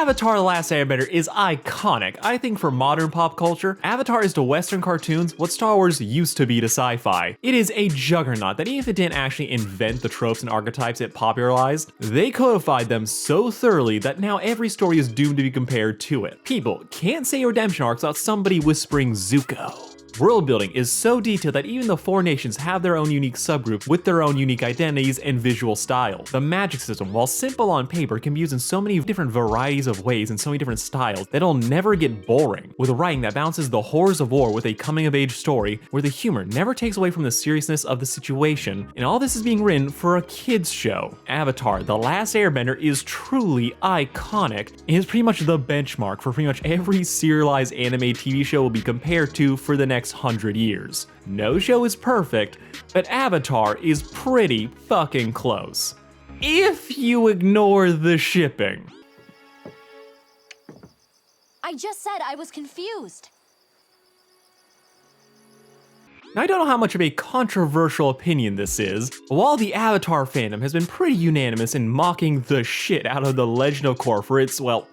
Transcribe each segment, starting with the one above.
Avatar: The Last Airbender is iconic. I think for modern pop culture, Avatar is to Western cartoons what Star Wars used to be to sci-fi. It is a juggernaut that even if it didn't actually invent the tropes and archetypes it popularized, they codified them so thoroughly that now every story is doomed to be compared to it. People can't say redemption arcs without somebody whispering Zuko. World building is so detailed that even the four nations have their own unique subgroup with their own unique identities and visual style. The magic system, while simple on paper, can be used in so many different varieties of ways and so many different styles that it'll never get boring. With a writing that balances the horrors of war with a coming-of-age story where the humor never takes away from the seriousness of the situation, and all this is being written for a kids show. Avatar: The Last Airbender is truly iconic and is pretty much the benchmark for pretty much every serialized anime TV show will be compared to for the next 100 years. No show is perfect, but Avatar is pretty fucking close. If you ignore the shipping. I just said I was confused. Now, I don't know how much of a controversial opinion this is, but while the Avatar fandom has been pretty unanimous in mocking the shit out of the Legend of Korra for its, well,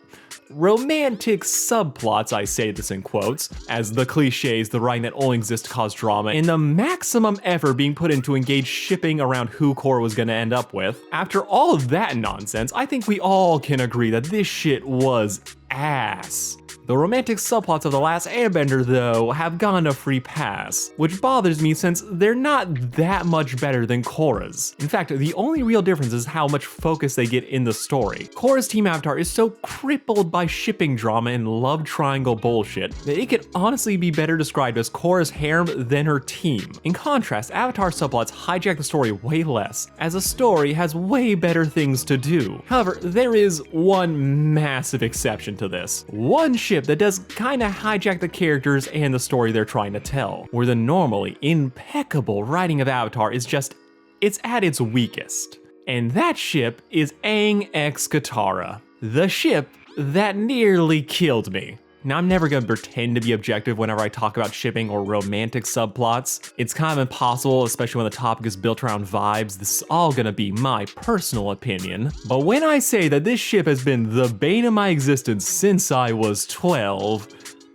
romantic subplots, I say this in quotes, as the cliches, the writing that only exists to cause drama, and the maximum effort being put into engage shipping around who Korra was gonna end up with. After all of that nonsense, I think we all can agree that this shit was ass. The romantic subplots of The Last Airbender, though, have gotten a free pass, which bothers me since they're not that much better than Korra's. In fact, the only real difference is how much focus they get in the story. Korra's Team Avatar is so crippled by shipping drama and love triangle bullshit that it could honestly be better described as Korra's harem than her team. In contrast, Avatar subplots hijack the story way less, as the story has way better things to do. However, there is one massive exception to this. One ship that does kinda hijack the characters and the story they're trying to tell, where the normally impeccable writing of Avatar is just, it's at its weakest. And that ship is Aang x Katara, the ship that nearly killed me. Now, I'm never gonna pretend to be objective whenever I talk about shipping or romantic subplots. It's kind of impossible, especially when the topic is built around vibes. This is all gonna be my personal opinion. But when I say that this ship has been the bane of my existence since I was 12,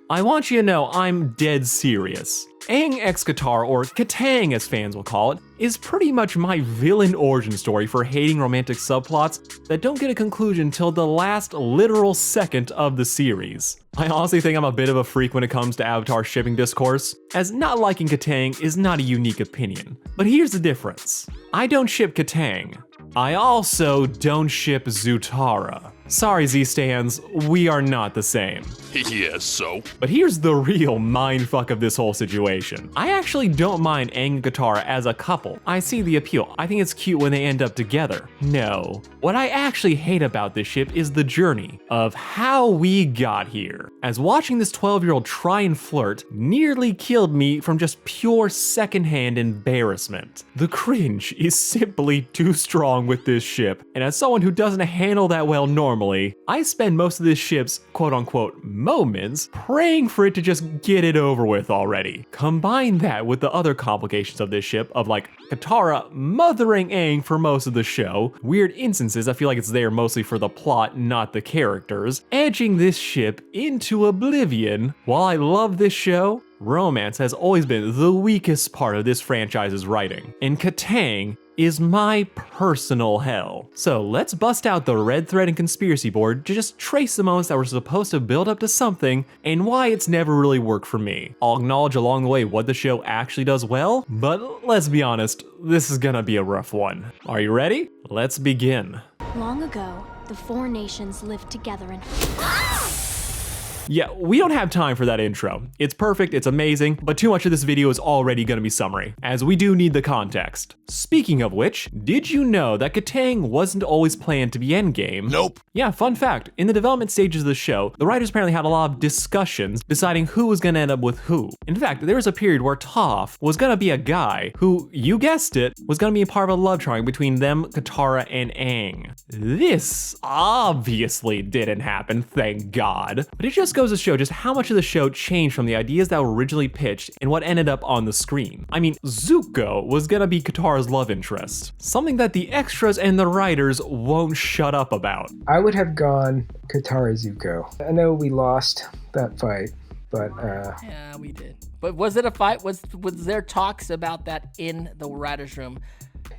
I want you to know I'm dead serious. Aang x Katara, or Katang as fans will call it, is pretty much my villain origin story for hating romantic subplots that don't get a conclusion till the last literal second of the series. I honestly think I'm a bit of a freak when it comes to Avatar shipping discourse, as not liking Katang is not a unique opinion. But here's the difference. I don't ship Katang. I also don't ship Zutara. Sorry, Z-Stans, we are not the same. Yes, so? But here's the real mindfuck of this whole situation. I actually don't mind Aang and Katara as a couple. I see the appeal. I think it's cute when they end up together. No. What I actually hate about this ship is the journey of how we got here. As watching this 12-year-old try and flirt nearly killed me from just pure secondhand embarrassment. The cringe is simply too strong with this ship, and as someone who doesn't handle that well normally, I spend most of this ship's quote-unquote moments praying for it to just get it over with already. Combine that with the other complications of this ship of like Katara mothering Aang for most of the show, weird instances I feel like it's there mostly for the plot, not the characters, edging this ship into oblivion. While I love this show, romance has always been the weakest part of this franchise's writing, and Katang is my personal hell. So let's bust out the red thread and conspiracy board to just trace the moments that were supposed to build up to something and why it's never really worked for me. I'll acknowledge along the way what the show actually does well, but let's be honest, this is gonna be a rough one. Are you ready? Let's begin. Long ago, the four nations lived together in... Yeah, we don't have time for that intro. It's perfect, it's amazing, but too much of this video is already gonna be summary, as we do need the context. Speaking of which, did you know that Katang wasn't always planned to be Endgame? Nope. Yeah, fun fact, in the development stages of the show, the writers apparently had a lot of discussions deciding who was gonna end up with who. In fact, there was a period where Toph was gonna be a guy who, you guessed it, was gonna be a part of a love triangle between them, Katara, and Aang. This obviously didn't happen, thank God, but it just This goes to show just how much of the show changed from the ideas that were originally pitched and what ended up on the screen. I mean, Zuko was gonna be Katara's love interest, something that the extras and the writers won't shut up about. I would have gone Katara Zuko. I know we lost that fight, but Yeah, we did. But was it a fight? Was there talks about that in the writer's room?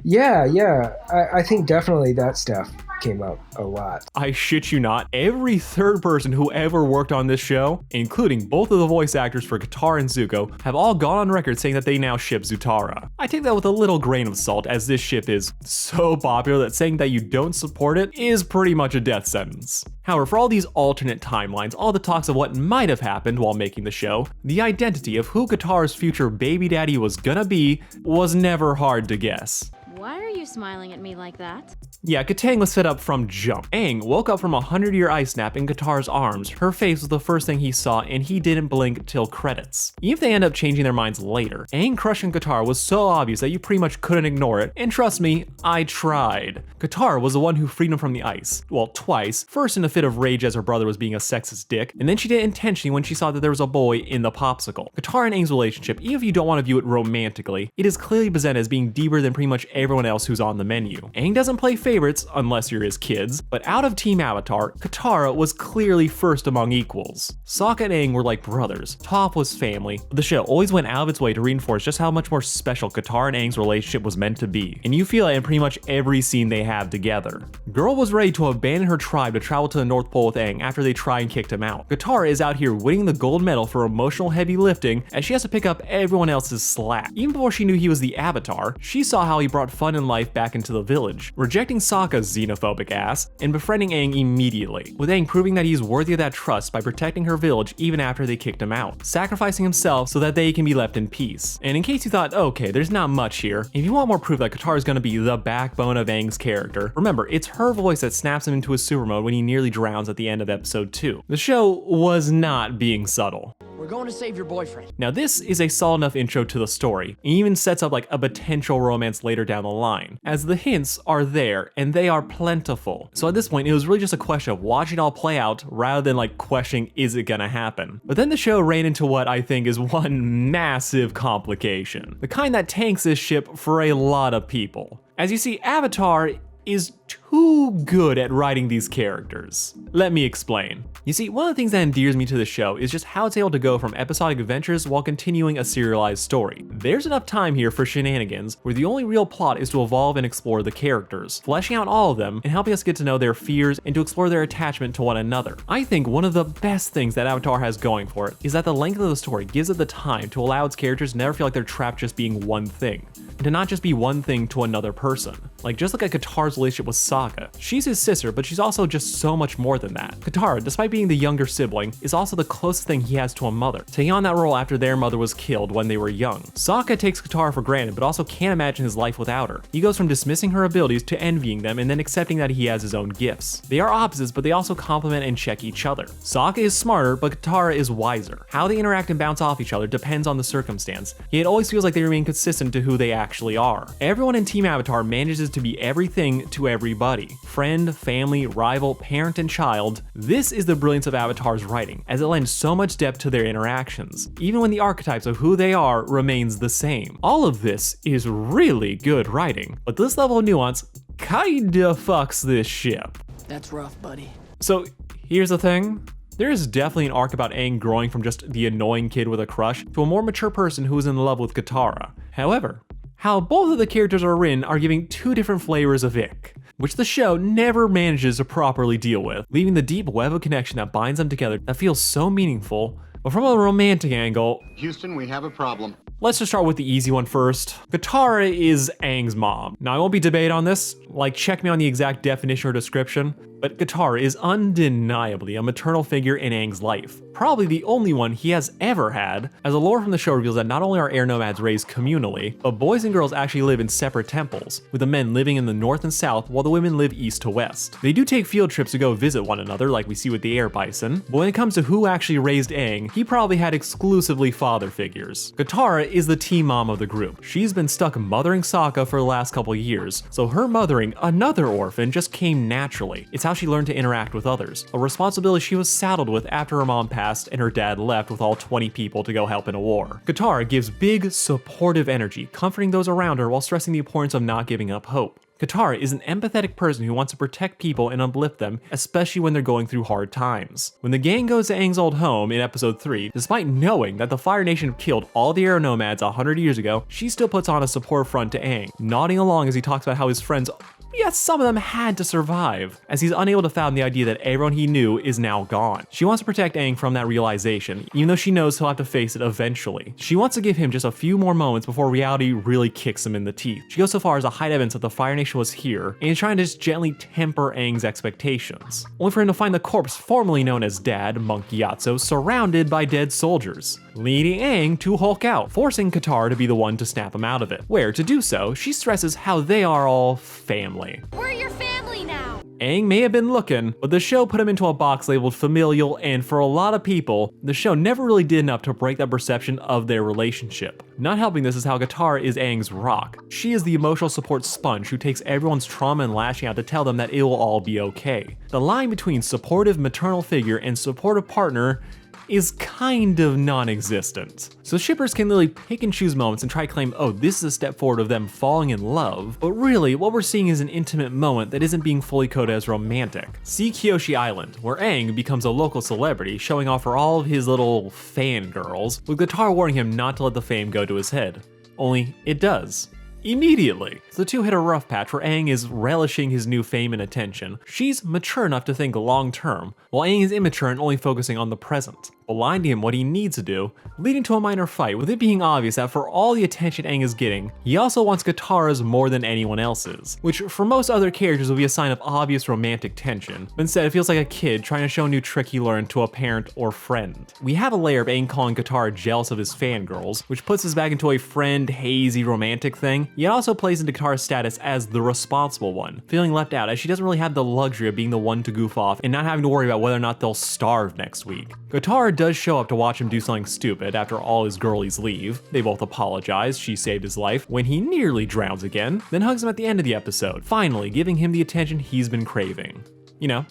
yeah. I think definitely that stuff came up a lot. I shit you not, every third person who ever worked on this show, including both of the voice actors for Katara and Zuko, have all gone on record saying that they now ship Zutara. I take that with a little grain of salt, as this ship is so popular that saying that you don't support it is pretty much a death sentence. However, for all these alternate timelines, all the talks of what might have happened while making the show, the identity of who Katara's future baby daddy was gonna be was never hard to guess. Why are you smiling at me like that? Yeah, Katang was set up from jump. Aang woke up from a 100-year ice nap in Katara's arms. Her face was the first thing he saw, and he didn't blink till credits. Even if they end up changing their minds later, Aang crushing Katara was so obvious that you pretty much couldn't ignore it, and trust me, I tried. Katara was the one who freed him from the ice. Well, twice. First in a fit of rage as her brother was being a sexist dick, and then she did it intentionally when she saw that there was a boy in the popsicle. Katara and Aang's relationship, even if you don't want to view it romantically, it is clearly presented as being deeper than pretty much everyone else who's on the menu. Aang doesn't play favorites, unless you're his kids, but out of Team Avatar, Katara was clearly first among equals. Sokka and Aang were like brothers. Toph was family. The show always went out of its way to reinforce just how much more special Katara and Aang's relationship was meant to be, and you feel it in pretty much every scene they have together. Girl was ready to abandon her tribe to travel to the North Pole with Aang after they tried and kicked him out. Katara is out here winning the gold medal for emotional heavy lifting as she has to pick up everyone else's slack. Even before she knew he was the Avatar, she saw how he brought fun and life back into the village, rejecting Sokka's xenophobic ass and befriending Aang immediately, with Aang proving that he's worthy of that trust by protecting her village even after they kicked him out, sacrificing himself so that they can be left in peace. And in case you thought, okay, there's not much here, if you want more proof that Katara is going to be the backbone of Aang's character, remember, it's her voice that snaps him into his super mode when he nearly drowns at the end of episode 2. The show was not being subtle. We're going to save your boyfriend. Now this is a solid enough intro to the story, and even sets up like a potential romance later down the line, as the hints are there, and they are plentiful. So at this point, it was really just a question of watching it all play out, rather than like questioning, is it gonna happen? But then the show ran into what I think is one massive complication, the kind that tanks this ship for a lot of people. As you see, Avatar is too good at writing these characters. Let me explain. You see, one of the things that endears me to the show is just how it's able to go from episodic adventures while continuing a serialized story. There's enough time here for shenanigans where the only real plot is to evolve and explore the characters, fleshing out all of them and helping us get to know their fears and to explore their attachment to one another. I think one of the best things that Avatar has going for it is that the length of the story gives it the time to allow its characters to never feel like they're trapped just being one thing, and to not just be one thing to another person. Like just like a Katara's relationship with Sokka. She's his sister, but she's also just so much more than that. Katara, despite being the younger sibling, is also the closest thing he has to a mother, taking on that role after their mother was killed when they were young. Sokka takes Katara for granted, but also can't imagine his life without her. He goes from dismissing her abilities to envying them and then accepting that he has his own gifts. They are opposites, but they also complement and check each other. Sokka is smarter, but Katara is wiser. How they interact and bounce off each other depends on the circumstance, yet it always feels like they remain consistent to who they actually are. Everyone in Team Avatar manages to be everything to everybody. Friend, family, rival, parent, and child. This is the brilliance of Avatar's writing, as it lends so much depth to their interactions, even when the archetypes of who they are remains the same. All of this is really good writing, but this level of nuance kinda fucks this ship. That's rough, buddy. So here's the thing. There is definitely an arc about Aang growing from just the annoying kid with a crush to a more mature person who is in love with Katara. However, how both of the characters are written are giving two different flavors of ick, which the show never manages to properly deal with, leaving the deep web of connection that binds them together that feels so meaningful. But from a romantic angle, Houston, we have a problem. let's just start with the easy one first. Katara is Aang's mom. Now I won't be debated on this, like check me on the exact definition or description, but Katara is undeniably a maternal figure in Aang's life. Probably the only one he has ever had, as the lore from the show reveals that not only are air nomads raised communally, but boys and girls actually live in separate temples, with the men living in the north and south while the women live east to west. They do take field trips to go visit one another like we see with the air bison, but when it comes to who actually raised Aang, he probably had exclusively father figures. Katara is the teen mom of the group. She's been stuck mothering Sokka for the last couple years, so her mothering another orphan just came naturally. It's how she learned to interact with others, a responsibility she was saddled with after her mom passed and her dad left with all 20 people to go help in a war. Katara gives big, supportive energy, comforting those around her while stressing the importance of not giving up hope. Katara is an empathetic person who wants to protect people and uplift them, especially when they're going through hard times. When the gang goes to Aang's old home in episode 3, despite knowing that the Fire Nation killed all the Arrow Nomads 100 years ago, she still puts on a support front to Aang, nodding along as he talks about how his friends, yes, some of them had to survive, as he's unable to fathom the idea that everyone he knew is now gone. She wants to protect Aang from that realization, even though she knows he'll have to face it eventually. She wants to give him just a few more moments before reality really kicks him in the teeth. She goes so far as to hide evidence that the Fire Nation was here, and is trying to just gently temper Aang's expectations, only for him to find the corpse formerly known as Dad, Monk Gyatso, surrounded by dead soldiers, leading Aang to Hulk out, forcing Katara to be the one to snap him out of it, where to do so, she stresses how they are all family. We're your family now! Aang may have been looking, but the show put him into a box labeled familial, and for a lot of people, the show never really did enough to break that perception of their relationship. Not helping this is how Katara is Aang's rock. She is the emotional support sponge who takes everyone's trauma and lashing out to tell them that it will all be okay. The line between supportive maternal figure and supportive partner is kind of non-existent. So shippers can literally pick and choose moments and try to claim, oh, this is a step forward of them falling in love, but really what we're seeing is an intimate moment that isn't being fully coded as romantic. See Kyoshi Island, where Aang becomes a local celebrity, showing off for all of his little fangirls, with Katara warning him not to let the fame go to his head. Only it does. Immediately. So the two hit a rough patch where Aang is relishing his new fame and attention. She's mature enough to think long term, while Aang is immature and only focusing on the present, blinding him what he needs to do, leading to a minor fight, with it being obvious that for all the attention Aang is getting, he also wants Katara's more than anyone else's, which for most other characters would be a sign of obvious romantic tension, but instead it feels like a kid trying to show a new trick he learned to a parent or friend. We have a layer of Aang calling Katara jealous of his fangirls, which puts us back into a friend, hazy, romantic thing, yet also plays into Katara's status as the responsible one, feeling left out as she doesn't really have the luxury of being the one to goof off and not having to worry about whether or not they'll starve next week. Katara does show up to watch him do something stupid after all his girlies leave. They both apologize, she saved his life when he nearly drowns again, then hugs him at the end of the episode, finally giving him the attention he's been craving. You know,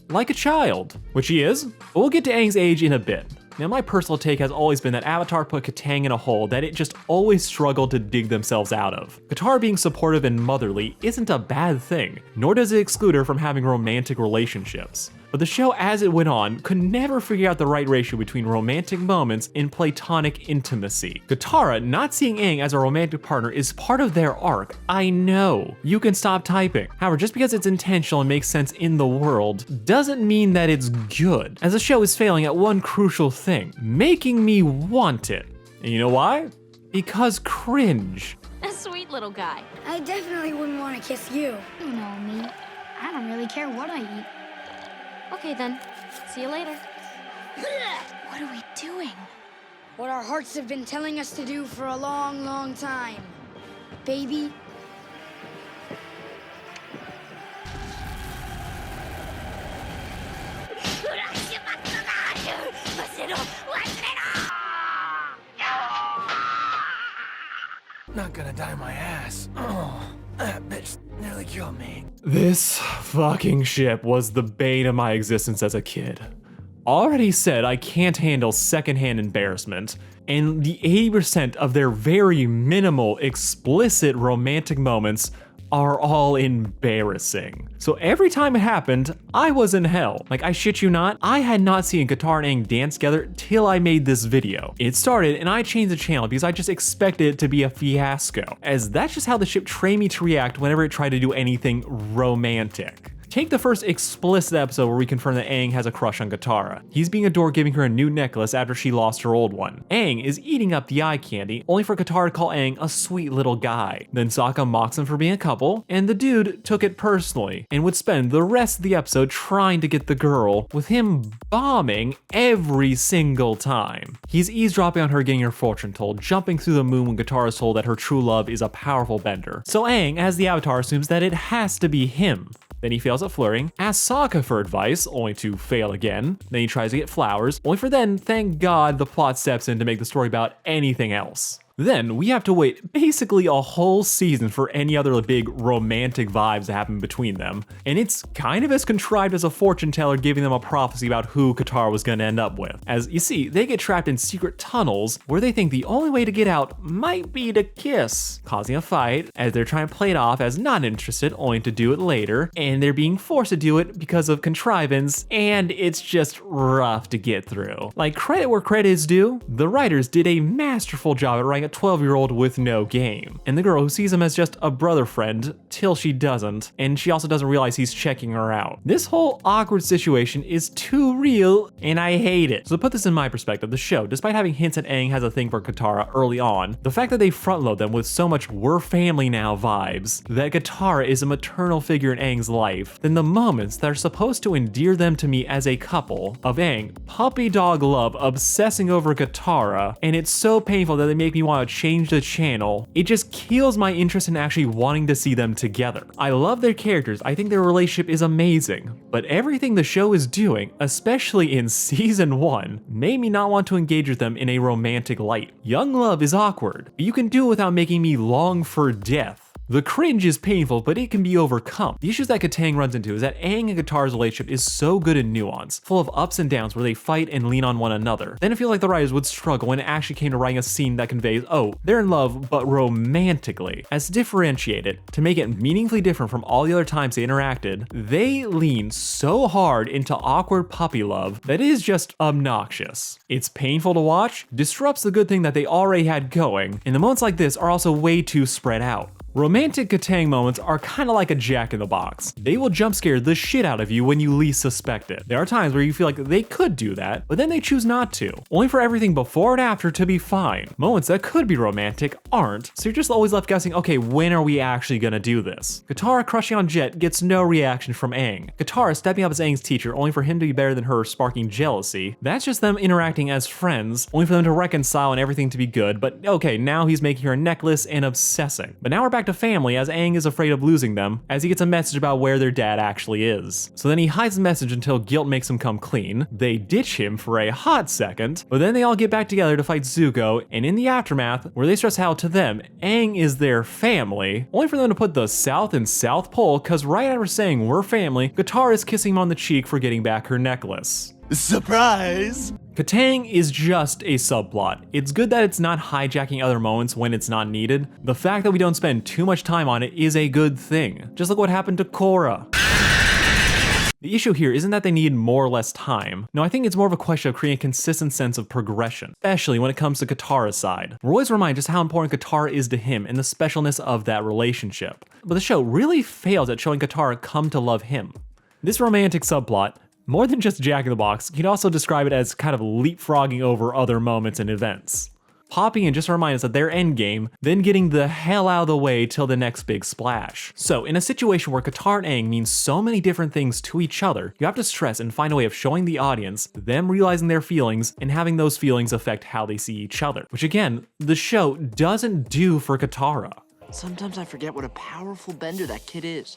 like a child, which he is, but we'll get to Aang's age in a bit. Now, my personal take has always been that Avatar put Katang in a hole that it just always struggled to dig themselves out of. Katara being supportive and motherly isn't a bad thing, nor does it exclude her from having romantic relationships. But the show as it went on could never figure out the right ratio between romantic moments and platonic intimacy. Katara not seeing Aang as a romantic partner is part of their arc, I know. You can stop typing. However, just because it's intentional and makes sense in the world doesn't mean that it's good, as the show is failing at one crucial thing, making me want it. And you know why? Because cringe. A sweet little guy. I definitely wouldn't want to kiss you. You know me. I don't really care what I eat. Okay then, see you later. What are we doing? What our hearts have been telling us to do for a long, long time. Baby. Not gonna dye my ass. Oh, that bitch nearly killed me. This fucking ship was the bane of my existence as a kid. Already said I can't handle secondhand embarrassment, and the 80% of their very minimal, explicit romantic moments are all embarrassing. So every time it happened, I was in hell. Like, I shit you not, I had not seen Katara and Aang dance together till I made this video. It started and I changed the channel because I just expected it to be a fiasco, as that's just how the ship trained me to react whenever it tried to do anything romantic. Take the first explicit episode where we confirm that Aang has a crush on Katara. He's being adored, giving her a new necklace after she lost her old one. Aang is eating up the eye candy, only for Katara to call Aang a sweet little guy. Then Sokka mocks him for being a couple, and the dude took it personally, and would spend the rest of the episode trying to get the girl, with him bombing every single time. He's eavesdropping on her getting her fortune told, jumping through the moon when Katara is told that her true love is a powerful bender. So Aang, as the Avatar, assumes that it has to be him. Then he fails at flirting, asks Sokka for advice, only to fail again. Then he tries to get flowers, only for then, thank God, the plot steps in to make the story about anything else. Then we have to wait basically a whole season for any other big romantic vibes to happen between them, and it's kind of as contrived as a fortune teller giving them a prophecy about who Katara was gonna end up with. As you see, they get trapped in secret tunnels where they think the only way to get out might be to kiss, causing a fight as they're trying to play it off as not interested, only to do it later, and they're being forced to do it because of contrivance, and it's just rough to get through. Like, credit where credit is due, the writers did a masterful job at writing a 12-year-old with no game, and the girl who sees him as just a brother friend till she doesn't, and she also doesn't realize he's checking her out. This whole awkward situation is too real, and I hate it. So to put this in my perspective, the show, despite having hints that Aang has a thing for Katara early on, the fact that they front load them with so much "we're family now" vibes, that Katara is a maternal figure in Aang's life, then the moments that are supposed to endear them to me as a couple, of Aang puppy dog love obsessing over Katara, and it's so painful that they make me want to change the channel, it just kills my interest in actually wanting to see them together. I love their characters, I think their relationship is amazing, but everything the show is doing, especially in season 1, made me not want to engage with them in a romantic light. Young love is awkward, but you can do it without making me long for death. The cringe is painful, but it can be overcome. The issues that Katang runs into is that Aang and Katara's relationship is so good in nuance, full of ups and downs where they fight and lean on one another. Then I feel like the writers would struggle when it actually came to writing a scene that conveys, oh, they're in love, but romantically. As to differentiate it, to make it meaningfully different from all the other times they interacted, they lean so hard into awkward puppy love that it is just obnoxious. It's painful to watch, disrupts the good thing that they already had going, and the moments like this are also way too spread out. Romantic Katang moments are kinda like a jack-in-the-box. They will jump scare the shit out of you when you least suspect it. There are times where you feel like they could do that, but then they choose not to, only for everything before and after to be fine. Moments that could be romantic aren't, so you're just always left guessing, okay, when are we actually gonna do this? Katara crushing on Jet gets no reaction from Aang. Katara stepping up as Aang's teacher only for him to be better than her, sparking jealousy. That's just them interacting as friends, only for them to reconcile and everything to be good, but okay, now he's making her a necklace and obsessing. But now we're back to family as Aang is afraid of losing them as he gets a message about where their dad actually is. So then he hides the message until guilt makes him come clean. They ditch him for a hot second, but then they all get back together to fight Zuko, and in the aftermath, where they stress how to them, Aang is their family, only for them to put the South and South Pole, cause right after saying we're family, Katara is kissing him on the cheek for getting back her necklace. Surprise! Katang is just a subplot. It's good that it's not hijacking other moments when it's not needed. The fact that we don't spend too much time on it is a good thing. Just look what happened to Korra. The issue here isn't that they need more or less time. No, I think it's more of a question of creating a consistent sense of progression, especially when it comes to Katara's side. We're always reminded just how important Katara is to him and the specialness of that relationship. But the show really fails at showing Katara come to love him. This romantic subplot, more than just Jack in the Box, you'd also describe it as kind of leapfrogging over other moments and events. Popping in just to remind us that their endgame, then getting the hell out of the way till the next big splash. So in a situation where Katara and Aang mean so many different things to each other, you have to stress and find a way of showing the audience, them realizing their feelings, and having those feelings affect how they see each other. Which again, the show doesn't do for Katara. Sometimes I forget what a powerful bender that kid is.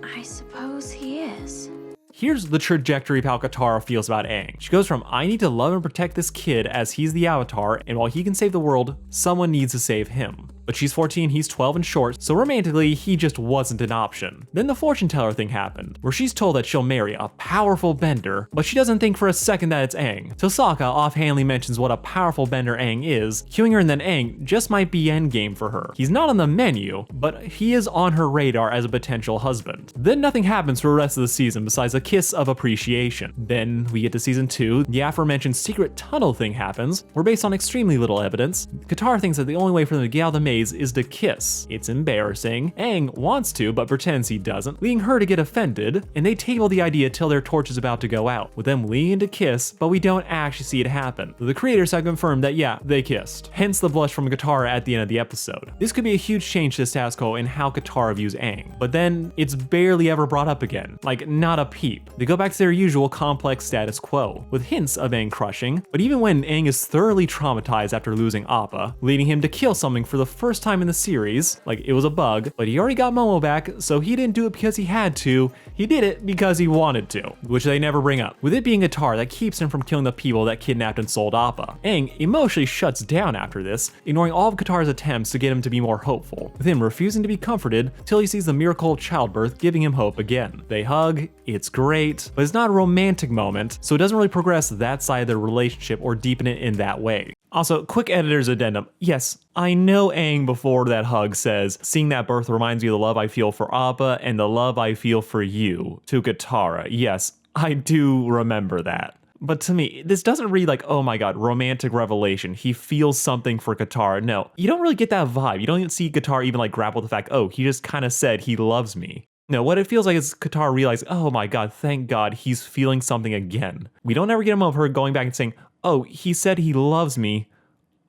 I suppose he is. Here's the trajectory of how Katara feels about Aang. She goes from, I need to love and protect this kid as he's the Avatar, and while he can save the world, someone needs to save him. But she's 14, he's 12 and short, so romantically, he just wasn't an option. Then the fortune teller thing happened, where she's told that she'll marry a powerful bender, but she doesn't think for a second that it's Aang. So Sokka offhandedly mentions what a powerful bender Aang is, cueing her in that Aang just might be endgame for her. He's not on the menu, but he is on her radar as a potential husband. Then nothing happens for the rest of the season besides a kiss of appreciation. Then we get to season 2, the aforementioned secret tunnel thing happens, where based on extremely little evidence, Katara thinks that the only way for them to get out of the maze is to kiss. It's embarrassing. Aang wants to, but pretends he doesn't, leading her to get offended, and they table the idea till their torch is about to go out, with them leaning to kiss, but we don't actually see it happen. The creators have confirmed that yeah, they kissed. Hence the blush from Katara at the end of the episode. This could be a huge change to the status quo in how Katara views Aang, but then it's barely ever brought up again. Like, not a peep. They go back to their usual complex status quo, with hints of Aang crushing, but even when Aang is thoroughly traumatized after losing Appa, leading him to kill something for the first first time in the series, like it was a bug, but he already got Momo back, so he didn't do it because he had to, he did it because he wanted to, which they never bring up, with it being Katara that keeps him from killing the people that kidnapped and sold Appa. Aang emotionally shuts down after this, ignoring all of Katara's attempts to get him to be more hopeful, with him refusing to be comforted till he sees the miracle of childbirth giving him hope again. They hug, it's great, but it's not a romantic moment, so it doesn't really progress that side of their relationship or deepen it in that way. Also, quick editor's addendum. Yes, I know Aang before that hug says, seeing that birth reminds me of the love I feel for Appa and the love I feel for you, to Katara. Yes, I do remember that. But to me, this doesn't read like, oh my god, romantic revelation. He feels something for Katara. No, you don't really get that vibe. You don't even see Katara even like grapple with the fact, oh, he just kind of said he loves me. No, what it feels like is Katara realizing, oh my god, thank god, he's feeling something again. We don't ever get a moment of her going back and saying, oh, he said he loves me.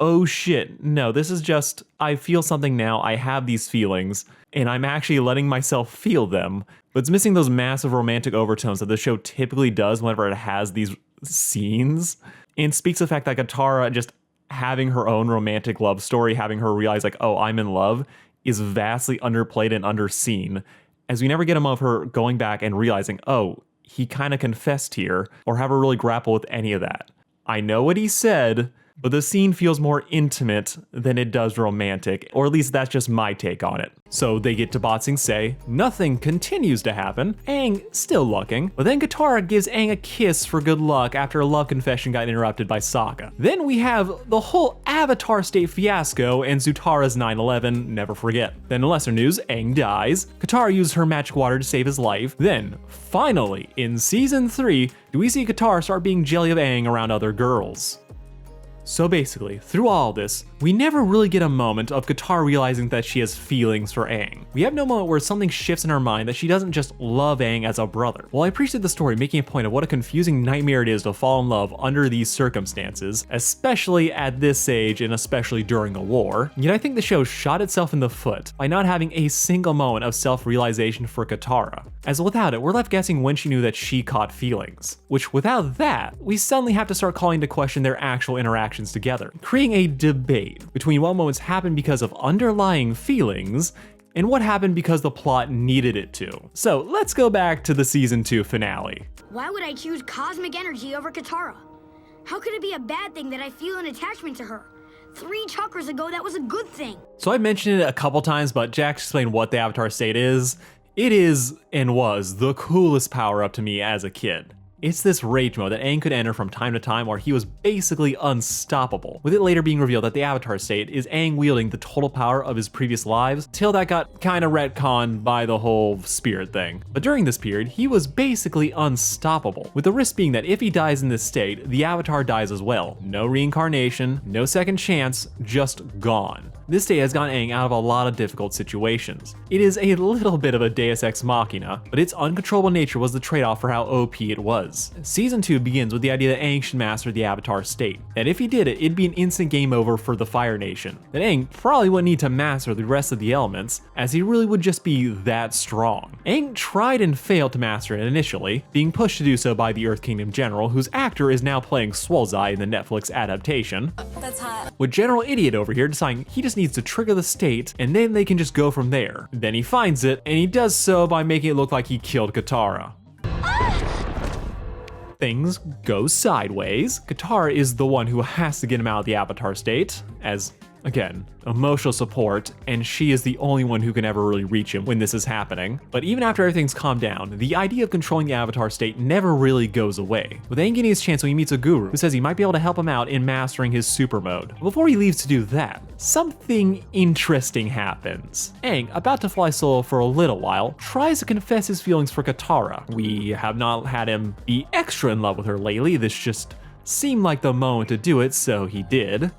Oh shit, no, this is just, I feel something now, I have these feelings, and I'm actually letting myself feel them. But it's missing those massive romantic overtones that the show typically does whenever it has these scenes, and speaks of the fact that Katara just having her own romantic love story, having her realize like, oh, I'm in love, is vastly underplayed and underseen, as we never get a moment of her going back and realizing, oh, he kind of confessed here, or have her really grapple with any of that. I know what he said, but the scene feels more intimate than it does romantic, or at least that's just my take on it. So they get to Ba Sing Se, nothing continues to happen, Aang still looking, but then Katara gives Aang a kiss for good luck after a love confession got interrupted by Sokka. Then we have the whole Avatar State fiasco and Zutara's 9/11, never forget. Then in lesser news, Aang dies, Katara uses her magic water to save his life, then, finally, in Season 3, do we see Katara start being jelly of Aang around other girls. So basically, through all this, we never really get a moment of Katara realizing that she has feelings for Aang. We have no moment where something shifts in her mind that she doesn't just love Aang as a brother. While I appreciate the story making a point of what a confusing nightmare it is to fall in love under these circumstances, especially at this age and especially during a war, yet I think the show shot itself in the foot by not having a single moment of self-realization for Katara. As without it, we're left guessing when she knew that she caught feelings. Which without that, we suddenly have to start calling into question their actual interactions together, creating a debate between what moments happened because of underlying feelings and what happened because the plot needed it to. So let's go back to the season 2 finale. Why would I choose cosmic energy over Katara? How could it be a bad thing that I feel an attachment to her? 3 chakras ago, that was a good thing. So I mentioned it a couple times, but Jack explained what the Avatar State is. It is, and was, the coolest power-up to me as a kid. It's this rage mode that Aang could enter from time to time where he was basically unstoppable, with it later being revealed that the Avatar State is Aang wielding the total power of his previous lives, till that got kinda retconned by the whole spirit thing. But during this period, he was basically unstoppable, with the risk being that if he dies in this state, the Avatar dies as well. No reincarnation, no second chance, just gone. This state has gotten Aang out of a lot of difficult situations. It is a little bit of a deus ex machina, but its uncontrollable nature was the trade-off for how OP it was. Season 2 begins with the idea that Aang should master the Avatar State, that if he did it, it'd be an instant game over for the Fire Nation, that Aang probably wouldn't need to master the rest of the elements, as he really would just be that strong. Aang tried and failed to master it initially, being pushed to do so by the Earth Kingdom General, whose actor is now playing Swolzai in the Netflix adaptation. That's hot. With General Idiot over here deciding he just needs to trigger the state, and then they can just go from there. Then he finds it, and he does so by making it look like he killed Katara. Things go sideways. Katara is the one who has to get him out of the Avatar State, as, again, emotional support, and she is the only one who can ever really reach him when this is happening. But even after everything's calmed down, the idea of controlling the Avatar State never really goes away, with Aang getting his chance when he meets a guru who says he might be able to help him out in mastering his super mode. But before he leaves to do that, something interesting happens. Aang, about to fly solo for a little while, tries to confess his feelings for Katara. We have not had him be extra in love with her lately, this just seemed like the moment to do it, so he did.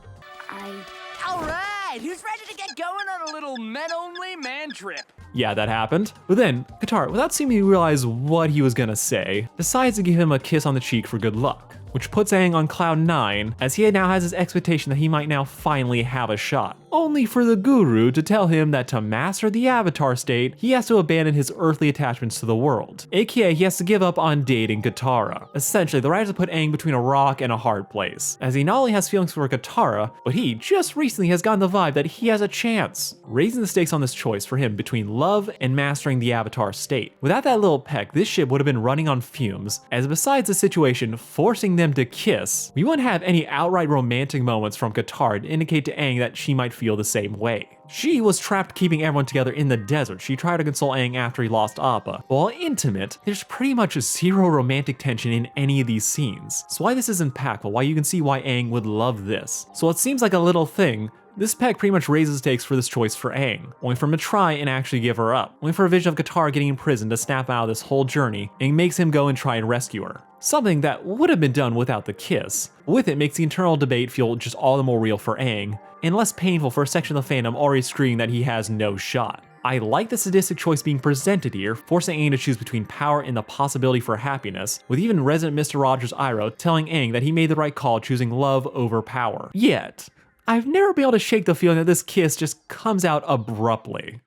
Who's ready to get going on a little men-only man trip? Yeah, that happened. But then, Katara, without seeming to realize what he was gonna say, decides to give him a kiss on the cheek for good luck. which puts Aang on cloud 9 as he now has his expectation that he might now finally have a shot. Only for the guru to tell him that to master the avatar state, he has to abandon his earthly attachments to the world, aka he has to give up on dating Katara. Essentially, the writers have put Aang between a rock and a hard place, as he not only has feelings for Katara, but he just recently has gotten the vibe that he has a chance, raising the stakes on this choice for him between love and mastering the avatar state. Without that little peck, this ship would have been running on fumes, as besides the situation forcing them to kiss, we wouldn't have any outright romantic moments from Katara to indicate to Aang that she might feel the same way. She was trapped keeping everyone together in the desert. She tried to console Aang after he lost Appa. While intimate, there's pretty much zero romantic tension in any of these scenes. So why this is impactful, why you can see why Aang would love this. So it seems like a little thing, this peck pretty much raises stakes for this choice for Aang, only for him to try and actually give her up, only for a vision of Katara getting imprisoned to snap out of this whole journey, and makes him go and try and rescue her. Something that would have been done without the kiss. With it makes the internal debate feel just all the more real for Aang, and less painful for a section of the fandom already screaming that he has no shot. I like the sadistic choice being presented here, forcing Aang to choose between power and the possibility for happiness, with even resident Mr. Rogers Iroh telling Aang that he made the right call choosing love over power. Yet, I've never been able to shake the feeling that this kiss just comes out abruptly.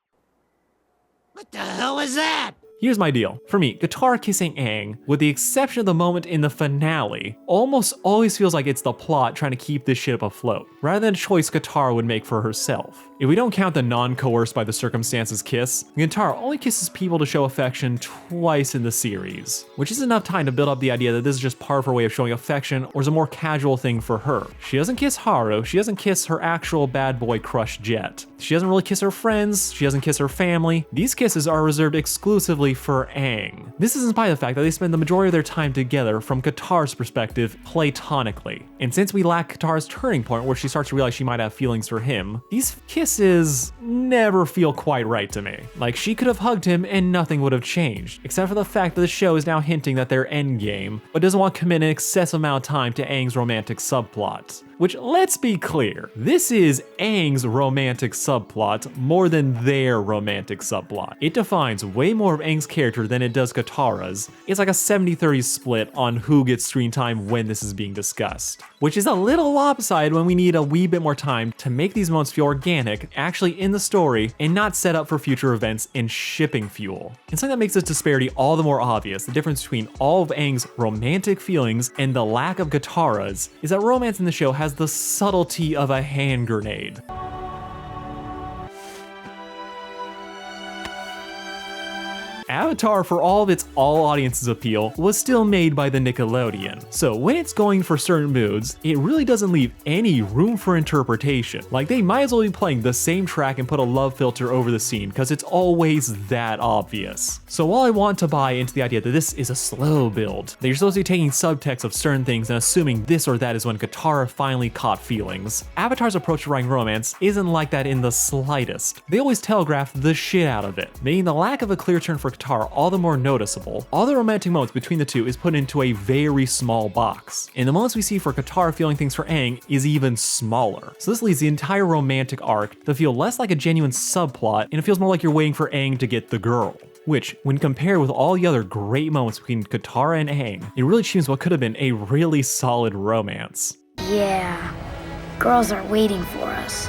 What the hell is that? Here's my deal. For me, Katara kissing Aang, with the exception of the moment in the finale, almost always feels like it's the plot trying to keep this ship afloat, rather than a choice Katara would make for herself. If we don't count the non-coerced by the circumstances kiss, Katara only kisses people to show affection twice in the series, which is enough time to build up the idea that this is just part of her way of showing affection or is a more casual thing for her. She doesn't kiss Haru, she doesn't kiss her actual bad boy crush Jet. She doesn't really kiss her friends, she doesn't kiss her family. These kisses are reserved exclusively for Aang. This is in spite of the fact that they spend the majority of their time together from Katara's perspective platonically. And since we lack Katara's turning point where she starts to realize she might have feelings for him, these kisses never feel quite right to me. Like she could have hugged him and nothing would have changed, except for the fact that the show is now hinting that they're endgame, but doesn't want to commit an excessive amount of time to Aang's romantic subplot. Which, let's be clear, this is Aang's romantic subplot more than their romantic subplot. It defines way more of Aang's character than it does Katara's. It's like a 70-30 split on who gets screen time when this is being discussed. Which is a little lopsided when we need a wee bit more time to make these moments feel organic, actually in the story, and not set up for future events and shipping fuel. And something that makes this disparity all the more obvious, the difference between all of Aang's romantic feelings and the lack of Katara's, is that romance in the show has the subtlety of a hand grenade. Avatar, for all of its all audiences appeal, was still made by the Nickelodeon. So when it's going for certain moods, it really doesn't leave any room for interpretation. Like they might as well be playing the same track and put a love filter over the scene because it's always that obvious. So while I want to buy into the idea that this is a slow build, that you're supposed to be taking subtext of certain things and assuming this or that is when Katara finally caught feelings, Avatar's approach to writing romance isn't like that in the slightest. They always telegraph the shit out of it, making the lack of a clear turn for Katara all the more noticeable. All the romantic moments between the two is put into a very small box, and the moments we see for Katara feeling things for Aang is even smaller. So this leads the entire romantic arc to feel less like a genuine subplot, and it feels more like you're waiting for Aang to get the girl. Which, when compared with all the other great moments between Katara and Aang, it really seems what could have been a really solid romance. Yeah, girls are waiting for us.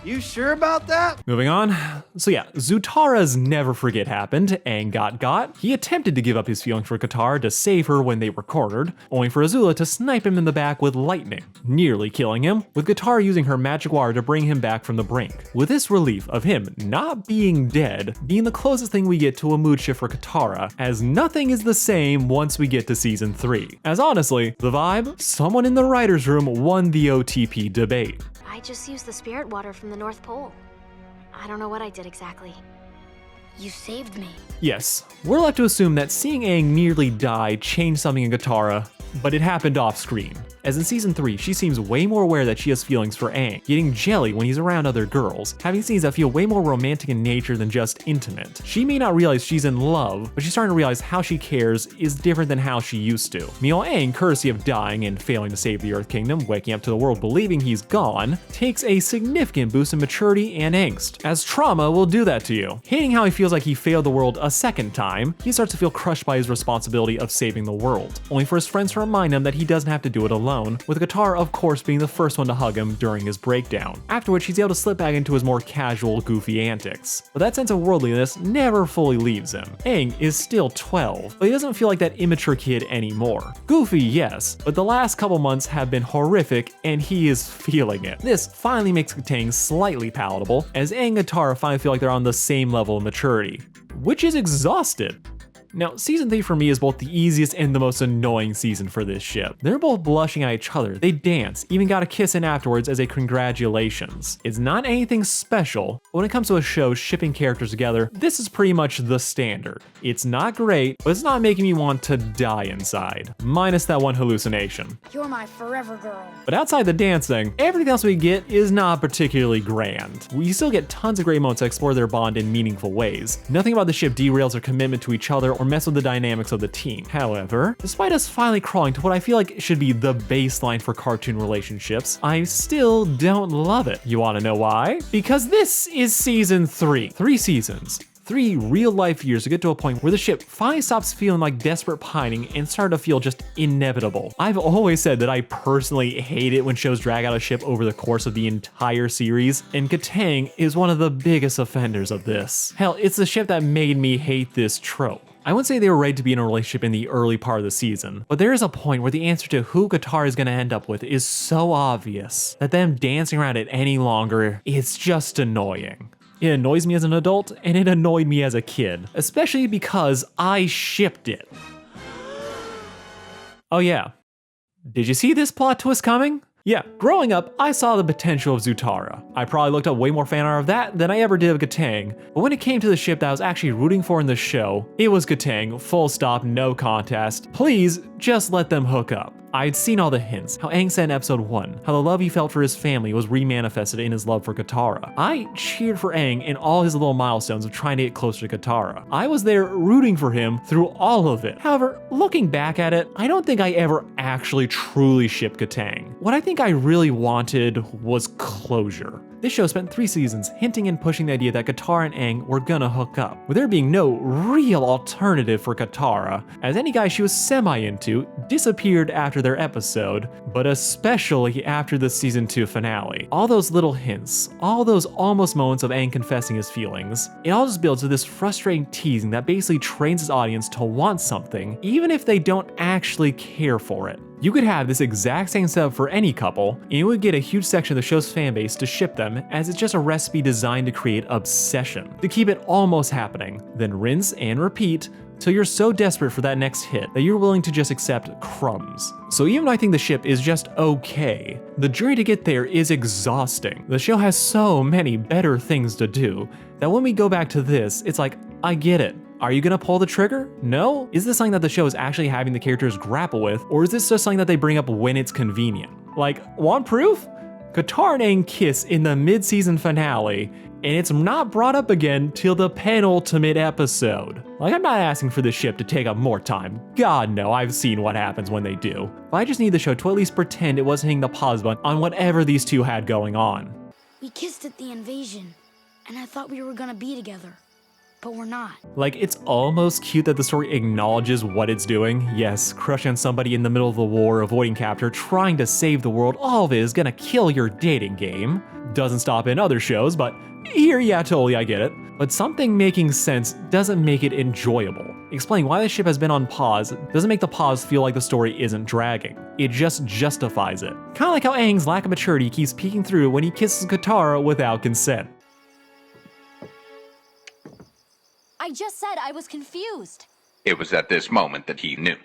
You sure about that? Moving on. So yeah, Zutara's never forget happened. Aang got. He attempted to give up his feelings for Katara to save her when they were cornered, only for Azula to snipe him in the back with lightning, nearly killing him, with Katara using her magic water to bring him back from the brink. With this relief of him not being dead being the closest thing we get to a mood shift for Katara, as nothing is the same once we get to season 3. As honestly, the vibe, someone in the writer's room won the OTP debate. I just used the spirit water from the North Pole. I don't know what I did exactly. You saved me. Yes, we're left to assume that seeing Aang nearly die changed something in Katara, but it happened off screen. as in season 3, she seems way more aware that she has feelings for Aang, getting jelly when he's around other girls, having scenes that feel way more romantic in nature than just intimate. She may not realize she's in love, but she's starting to realize how she cares is different than how she used to. Meanwhile, Aang, courtesy of dying and failing to save the Earth Kingdom, waking up to the world believing he's gone, takes a significant boost in maturity and angst, as trauma will do that to you. Hating how he feels like he failed the world a second time, he starts to feel crushed by his responsibility of saving the world, only for his friends to remind him that he doesn't have to do it alone, with Katara of course being the first one to hug him during his breakdown, after which he's able to slip back into his more casual, goofy antics. But that sense of worldliness never fully leaves him. Aang is still 12, but he doesn't feel like that immature kid anymore. Goofy, yes, but the last couple months have been horrific and he is feeling it. This finally makes Katang slightly palatable, as Aang and Katara finally feel like they're on the same level of maturity, which is exhausted. Now, season 3 for me is both the easiest and the most annoying season for this ship. They're both blushing at each other, they dance, even got a kiss in afterwards as a congratulations. It's not anything special, but when it comes to a show shipping characters together, this is pretty much the standard. It's not great, but it's not making me want to die inside, minus that one hallucination. You're my forever girl. But outside the dancing, everything else we get is not particularly grand. We still get tons of great moments to explore their bond in meaningful ways. Nothing about the ship derails their commitment to each other or mess with the dynamics of the team. However, despite us finally crawling to what I feel like should be the baseline for cartoon relationships, I still don't love it. You wanna know why? Because this is season 3. 3 seasons. 3 real-life years to get to a point where the ship finally stops feeling like desperate pining and started to feel just inevitable. I've always said that I personally hate it when shows drag out a ship over the course of the entire series, and Katang is one of the biggest offenders of this. Hell, it's the ship that made me hate this trope. I wouldn't say they were ready to be in a relationship in the early part of the season, but there is a point where the answer to who Katara is going to end up with is so obvious that them dancing around it any longer, it's just annoying. It annoys me as an adult, and it annoyed me as a kid, especially because I shipped it. Oh yeah, did you see this plot twist coming? Yeah, growing up, I saw the potential of Zutara. I probably looked up way more fan art of that than I ever did of Katang, but when it came to the ship that I was actually rooting for in the show, it was Katang, full stop, no contest. Please, just let them hook up. I'd seen all the hints, how Aang said in episode 1, how the love he felt for his family was remanifested in his love for Katara. I cheered for Aang in all his little milestones of trying to get closer to Katara. I was there rooting for him through all of it. However, looking back at it, I don't think I ever actually truly shipped Katang. What I think I really wanted was closure. This show spent 3 seasons hinting and pushing the idea that Katara and Aang were gonna hook up, with there being no real alternative for Katara, as any guy she was semi-into disappeared after their episode, but especially after the season 2 finale. All those little hints, all those almost moments of Aang confessing his feelings, it all just builds to this frustrating teasing that basically trains his audience to want something, even if they don't actually care for it. You could have this exact same setup for any couple, and you would get a huge section of the show's fanbase to ship them, as it's just a recipe designed to create obsession, to keep it almost happening, then rinse and repeat till you're so desperate for that next hit that you're willing to just accept crumbs. So even though I think the ship is just okay, the journey to get there is exhausting. The show has so many better things to do that when we go back to this, it's like, I get it. Are you gonna pull the trigger? No? Is this something that the show is actually having the characters grapple with, or is this just something that they bring up when it's convenient? Like, want proof? Katara and Aang kiss in the mid-season finale, and it's not brought up again till the penultimate episode. Like, I'm not asking for the ship to take up more time. God no, I've seen what happens when they do. But I just need the show to at least pretend it wasn't hitting the pause button on whatever these two had going on. We kissed at the invasion, and I thought we were gonna be together. But we're not. Like, it's almost cute that the story acknowledges what it's doing. Yes, crushing on somebody in the middle of the war, avoiding capture, trying to save the world, all of it is gonna kill your dating game. Doesn't stop in other shows, but here, yeah, totally, I get it. But something making sense doesn't make it enjoyable. Explaining why the ship has been on pause doesn't make the pause feel like the story isn't dragging. It just justifies it. Kinda like how Aang's lack of maturity keeps peeking through when he kisses Katara without consent. I just said I was confused. It was at this moment that he knew.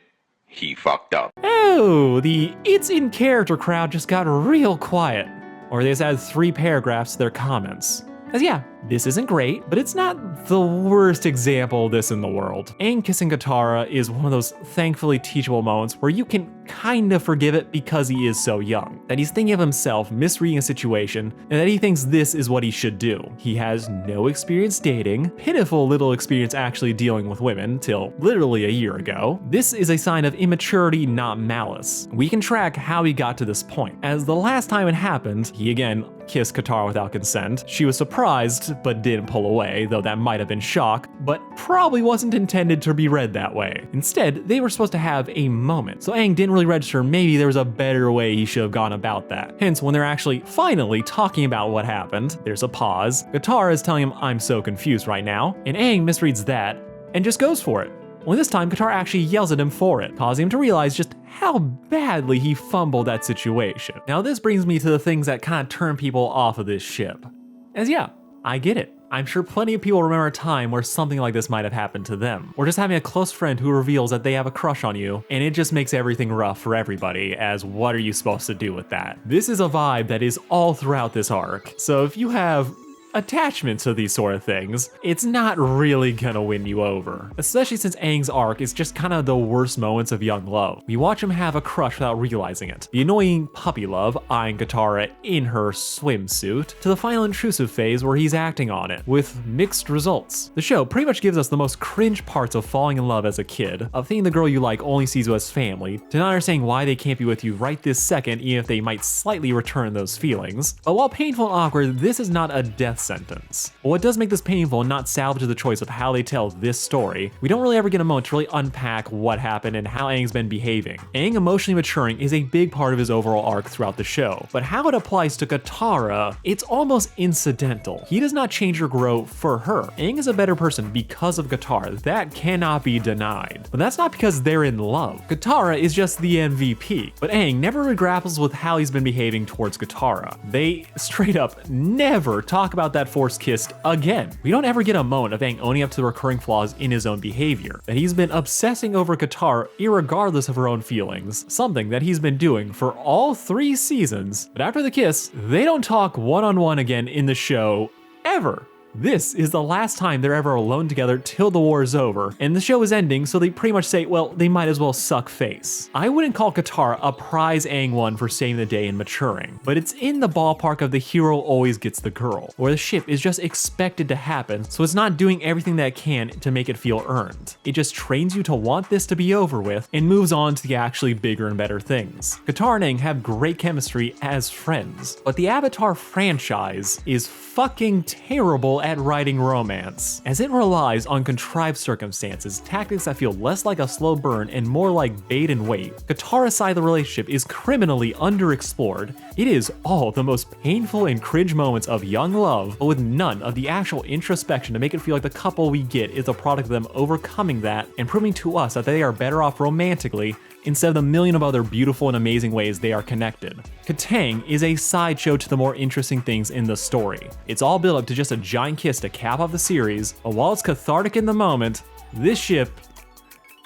He fucked up. Oh, the It's in Character crowd just got real quiet. Or they just added 3 paragraphs to their comments. As yeah, This isn't great, but it's not the worst example of this in the world. Aang kissing Katara is one of those thankfully teachable moments where you can kind of forgive it because he is so young. That he's thinking of himself, misreading a situation, and that he thinks this is what he should do. He has no experience dating, pitiful little experience actually dealing with women till literally a year ago. This is a sign of immaturity, not malice. We can track how he got to this point, as the last time it happened, he again kissed Katara without consent. She was surprised, but didn't pull away, though that might have been shock, but probably wasn't intended to be read that way. Instead, they were supposed to have a moment, so Aang didn't really register maybe there was a better way he should have gone about that. Hence, when they're actually finally talking about what happened, there's a pause. Katara is telling him, "I'm so confused right now," and Aang misreads that and just goes for it. Only this time, Katara actually yells at him for it, causing him to realize just how badly he fumbled that situation. Now this brings me to the things that kind of turn people off of this ship. As yeah, I get it. I'm sure plenty of people remember a time where something like this might have happened to them. Or just having a close friend who reveals that they have a crush on you, and it just makes everything rough for everybody, as what are you supposed to do with that? This is a vibe that is all throughout this arc. So if you have attachment to these sort of things, it's not really gonna win you over. Especially since Aang's arc is just kind of the worst moments of young love. We watch him have a crush without realizing it. The annoying puppy love, eyeing Katara in her swimsuit, to the final intrusive phase where he's acting on it, with mixed results. The show pretty much gives us the most cringe parts of falling in love as a kid, of thinking the girl you like only sees you as family, to not understanding why they can't be with you right this second even if they might slightly return those feelings. But while painful and awkward, this is not a death sentence. But what does make this painful and not salvage the choice of how they tell this story, we don't really ever get a moment to really unpack what happened and how Aang's been behaving. Aang emotionally maturing is a big part of his overall arc throughout the show, but how it applies to Katara, it's almost incidental. He does not change or grow for her. Aang is a better person because of Katara, that cannot be denied. But that's not because they're in love. Katara is just the MVP, but Aang never really grapples with how he's been behaving towards Katara. They straight up never talk about that forced kiss again. We don't ever get a moment of Aang owning up to the recurring flaws in his own behavior, that he's been obsessing over Katara irregardless of her own feelings, something that he's been doing for all 3 seasons. But after the kiss, they don't talk one-on-one again in the show, ever. This is the last time they're ever alone together till the war is over, and the show is ending, so they pretty much say, well, they might as well suck face. I wouldn't call Katara a prize Aang won for saving the day and maturing, but it's in the ballpark of the hero always gets the girl, where the ship is just expected to happen, so it's not doing everything that it can to make it feel earned. It just trains you to want this to be over with, and moves on to the actually bigger and better things. Katara and Aang have great chemistry as friends, but the Avatar franchise is fucking terrible at writing romance, as it relies on contrived circumstances, tactics that feel less like a slow burn and more like bait and wait. Katara's side of the relationship is criminally underexplored. It is all the most painful and cringe moments of young love, but with none of the actual introspection to make it feel like the couple we get is a product of them overcoming that and proving to us that they are better off romantically instead of the million of other beautiful and amazing ways they are connected. Katang is a sideshow to the more interesting things in the story. It's all built up to just a giant kiss to cap off the series, but while it's cathartic in the moment, this ship,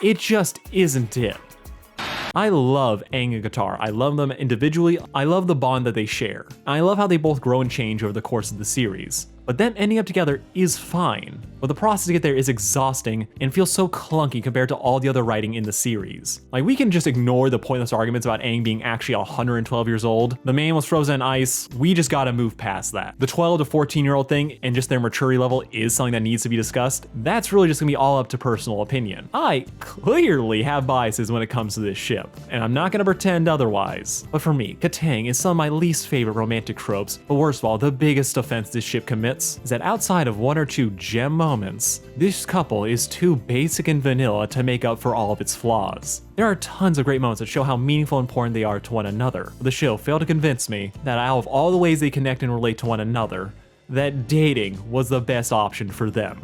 it just isn't it. I love Aang and Katara. I love them individually. I love the bond that they share. I love how they both grow and change over the course of the series. But them ending up together is fine, but the process to get there is exhausting and feels so clunky compared to all the other writing in the series. Like, we can just ignore the pointless arguments about Aang being actually 112 years old. The man was frozen in ice. We just gotta move past that. The 12 to 14-year-old thing and just their maturity level is something that needs to be discussed. That's really just gonna be all up to personal opinion. I clearly have biases when it comes to this ship, and I'm not gonna pretend otherwise. But for me, Katang is some of my least favorite romantic tropes, but worst of all, the biggest offense this ship commits is that outside of 1 or 2 gem moments, this couple is too basic and vanilla to make up for all of its flaws. There are tons of great moments that show how meaningful and important they are to one another, but the show failed to convince me that out of all the ways they connect and relate to one another, that dating was the best option for them.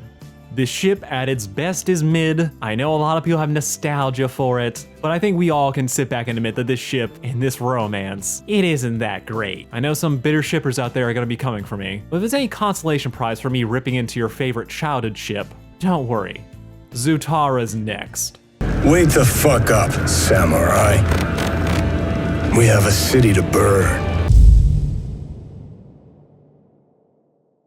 This ship at its best is mid. I know a lot of people have nostalgia for it, but I think we all can sit back and admit that this ship and this romance, it isn't that great. I know some bitter shippers out there are gonna be coming for me, but if there's any consolation prize for me ripping into your favorite childhood ship, don't worry. Zutara's next. Wake the fuck up, samurai. We have a city to burn.